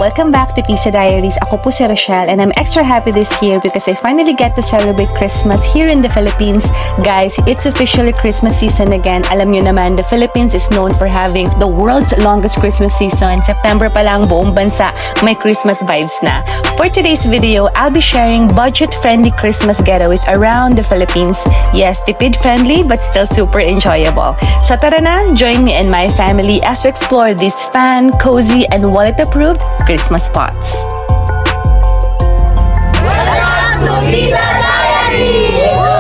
Welcome back to Tisa Diaries. Ako po si Rochelle and I'm extra happy this year because I finally get to celebrate Christmas here in the Philippines. Guys, it's officially Christmas season again. Alam nyo naman, the Philippines is known for having the world's longest Christmas season. September pa lang buong bansa may Christmas vibes na. For today's video, I'll be sharing budget-friendly Christmas getaways around the Philippines. Yes, tipid-friendly but still super enjoyable. So tara na, join me and my family as we explore these fan, cozy, and wallet-approved Christmas spots. Welcome to Tisa Diaries!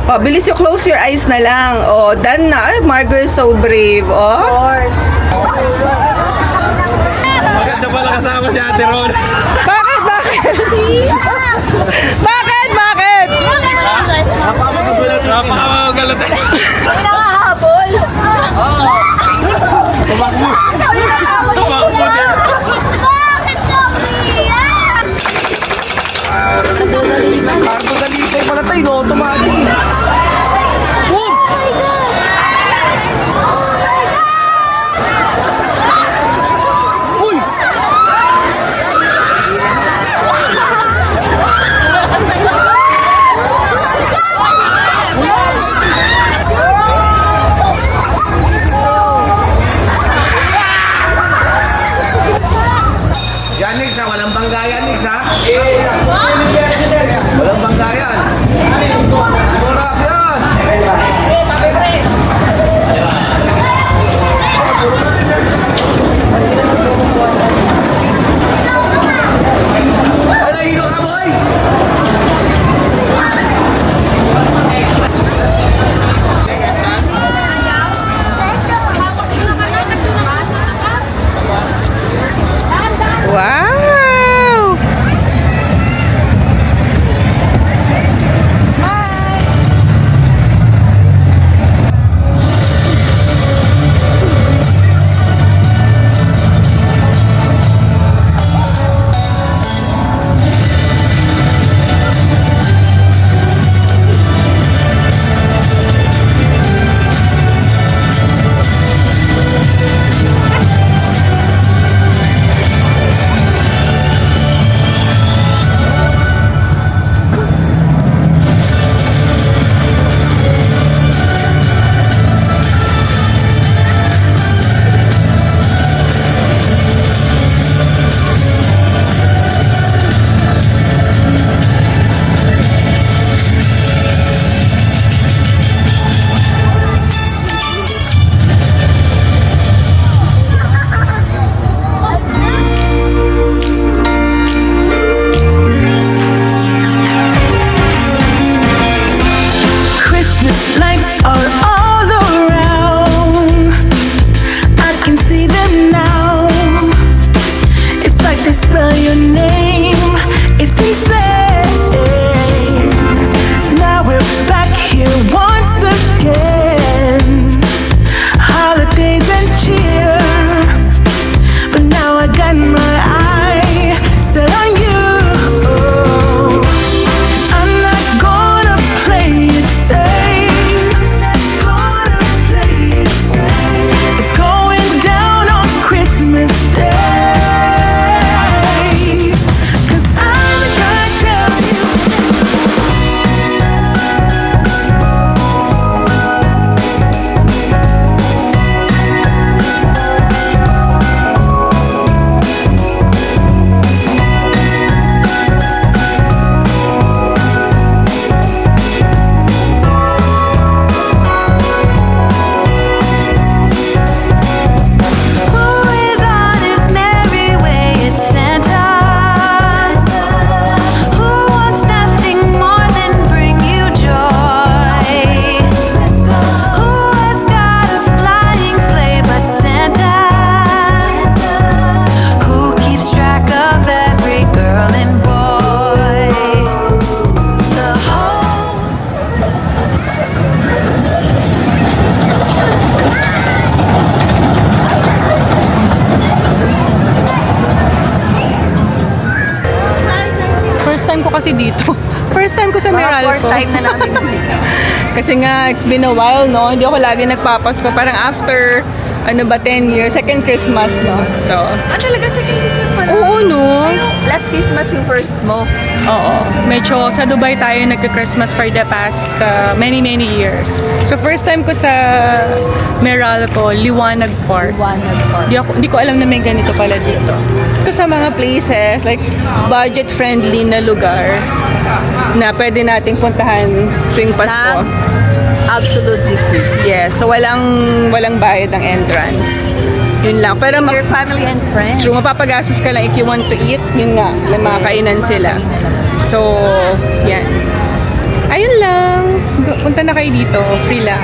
Oh, bilis you close your eyes na lang. Oh, done na. Ay, Margo is so brave. Oh. Of course. Maganda pala kasama si Ate Ron. Bakit? Bakit? Napakagalat. May nakahabol. Oo. Tumakbo. Tumakbo din. Bakit ka umiyak? Margo dalitay pala tayo, no? Tumagi. Walang banggayan, Nix, ha? Walang banggayan. Murap yan. Ay, nahilo ka, boy! Wow! time ko kasi dito. First time ko sa Meralco. Fourth time na namin. Kasi nga, it's been a while, no? Hindi ako lagi nagpapasko. Parang after, 10 years, second Christmas, no? So, Talaga second Christmas pa oo, no? Last Christmas yung first mo. Oo. Medyo sa Dubai tayo nagka-Christmas for the past many years. So, first time ko sa Meralco, Liwanag Park. Hindi ko alam na may ganito pala dito. Ito sa mga places, like budget-friendly na lugar na pwede nating puntahan tuwing Pasko. Absolutely free. Yes, so walang bayad ang entrance. Yun lang. Pero Your family and friends. true, mapapagastos ka lang if you want to eat. Yun nga, may mga kainan sila. So, yan. Ayun lang. Punta na kayo dito. Free lang.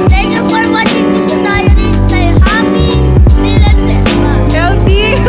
Thank you for watching this diaries. Stay happy, still and blessed. Healthy!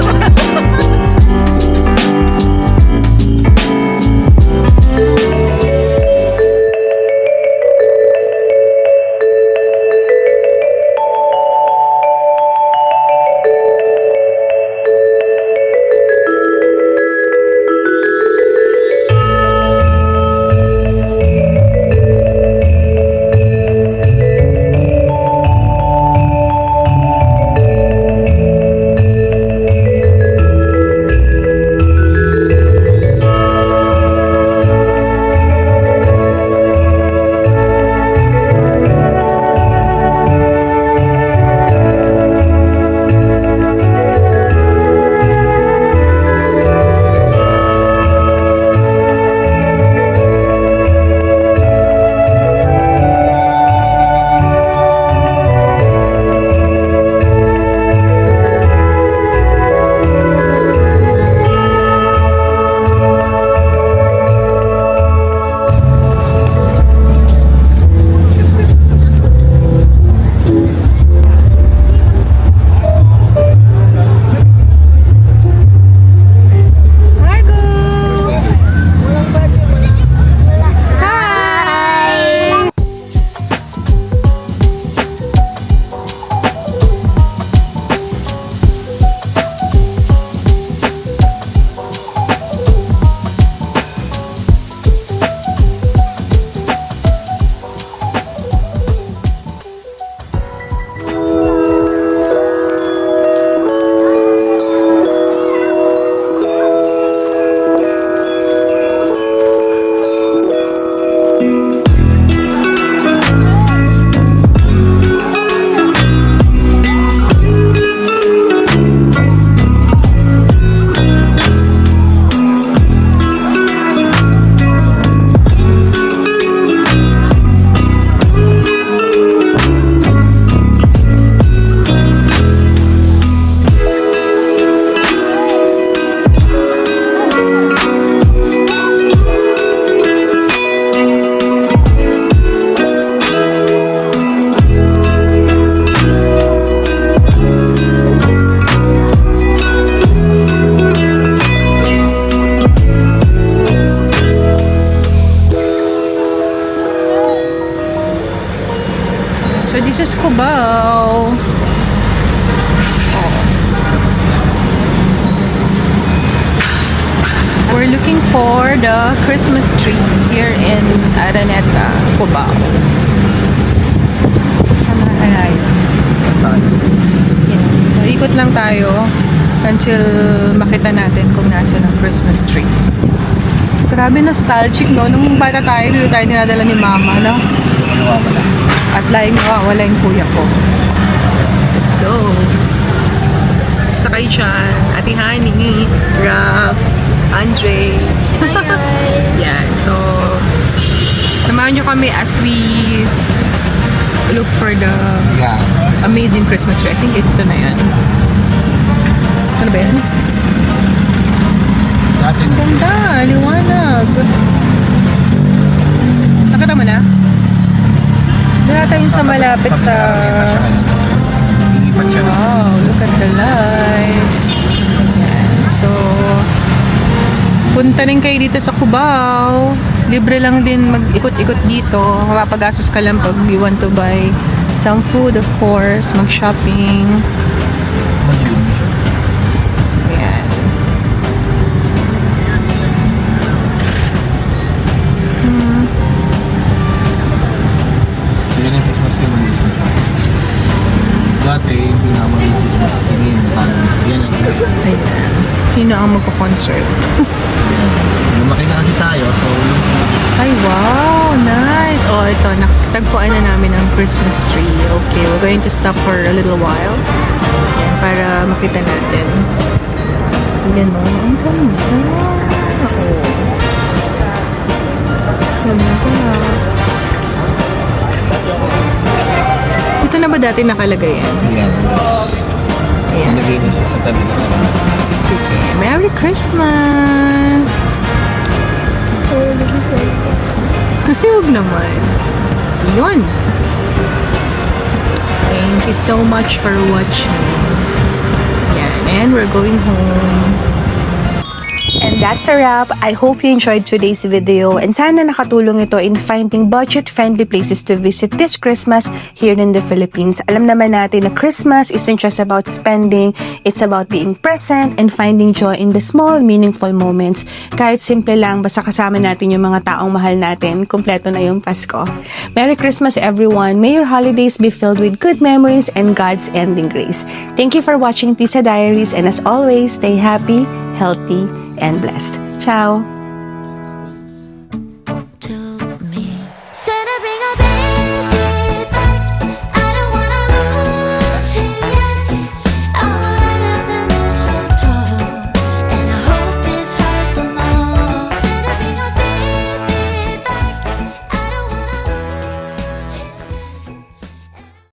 So this is Cubao. We're looking for the Christmas tree here in Araneta, Cubao. Saan na kaya yun? Yeah. So ikot lang tayo until makita natin kung nasa ng Christmas tree. Grabe nostalgic, no? Nung bata tayo, dito tayo dinadala ni Mama, no? At laging nawawala yung kuya ko. Let's go! Sakay dyan. Ate Honey, Raph, Andre. Yan. So, samahan nyo kami as we look for the amazing Christmas tree. I think ito na yan. Ano ba yan? Ganda! Liwanag! Nakita mo na? Wala tayo sa malapit sa... Wow, look at the light. punta rin kayo dito sa Cubao. Libre lang din mag-ikot-ikot dito. Mapapagastos ka lang pag you want to buy some food, of course. Mag-shopping. Ayan. So yan yung Christmas tree maliit na siya. Dati, hindi na maliit yung Christmas tree ngayon. Yan ang Christmas tree. Ayan. Sino ang magpa-concert? Lumaki na kasi tayo, so Ay, wow! Nice! Oh, ito. Tagpuan na namin ang Christmas tree. Okay, we're going to stop for a little while. Ayan, para makita natin. Ayan mo. Ang ganda. Oh. Ganda. Ito na ba dati nakalagay yan? yan. Ayan. Nilagay niya siya sa tabi na naman. Sige. Merry Christmas! Huwag naman. Yun. Thank you so much for watching. Yan. And we're going home. And that's a wrap. I hope you enjoyed today's video and sana nakatulong ito in finding budget-friendly places to visit this Christmas here in the Philippines. Alam naman natin na Christmas isn't just about spending, it's about being present and finding joy in the small, meaningful moments. Kahit simple lang, basta kasama natin yung mga taong mahal natin, kumpleto na yung Pasko. Merry Christmas everyone! May your holidays be filled with good memories and God's ending grace. Thank you for watching Tisa Diaries and as always, stay happy, healthy, and blessed. Ciao!